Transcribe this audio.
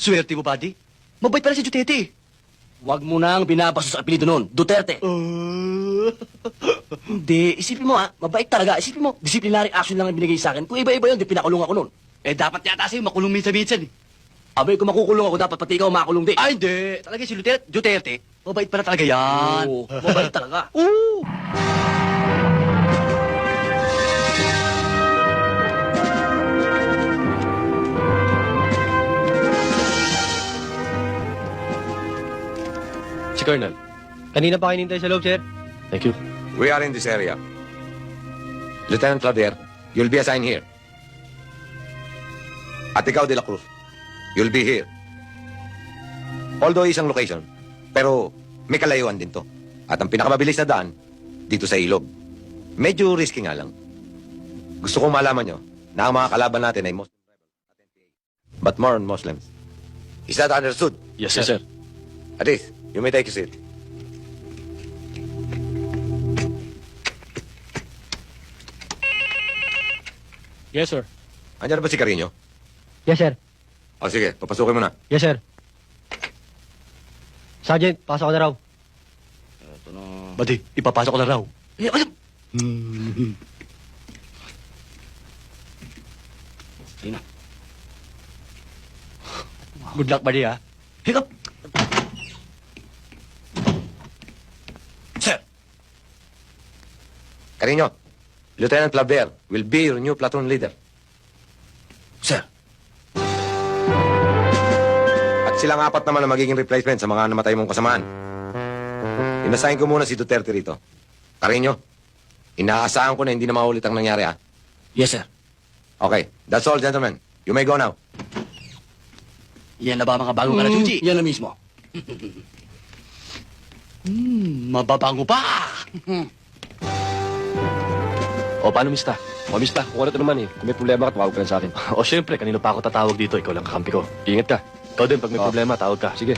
Swerte mo, buddy. Mabait pala si Duterte. Huwag mo nang binabasos ang apelido nun. Duterte. Hindi, isipin mo mabait talaga. Isipin mo, disciplinary action lang ang binigay sa akin. Kung iba-iba yun, di pinakulong ako nun. Eh, dapat yata sa'yo makulong minsan-minsan eh. Abay, kung makukulong ako, dapat pati ikaw makulong din. Ay, hindi. Talaga si Duterte, mabait pala talaga yan. Oo, mabait talaga. Oo. Si Colonel. Kanina pa kayo nintay sa loob, sir. Thank you. We are in this area. Lieutenant Claudier, you'll be assigned here. At ikaw, De La Cruz, you'll be here. Although isang location, pero may kalayuan din to. At ang pinakamabilis na daan, dito sa ilog. Medyo risky nga lang. Gusto kong malaman nyo na ang mga kalaban natin ay Muslim rebels at NPA. But more on Muslims. Is that understood? Yes, sir. At least, you may take a seat. Yes, sir. Andiyan na ba si Carino? Yes, sir. O sige, papasukin mo na. Yes, sir. Sergeant, pasok ko na raw. Buddy, ipapasok ko na raw. Eh, ano? Sige na. Good luck, buddy, ha? Hiccup! Sir! Carino, Lieutenant Claudier will be your new platoon leader. Sir! At silang apat naman ang magiging replacement sa mga namatay mong kasamaan. Inasahin ko muna si Duterte rito. Carino, inaasahan ko na hindi na maulit ang nangyari, ha? Yes, sir. Okay, that's all, gentlemen. You may go now. Yan na ba mga bagong kalachuchi? Yan na mismo. Mababango pa! O, paano, mista? O, mista, kung ano ito naman eh. Kung may problema ka, tawag ka lang sa akin. O, syempre, kanino pa ako tatawag dito. Ikaw lang kakampi ko. Ingat ka. Ikaw din, pag may problema, tawag ka. Sige.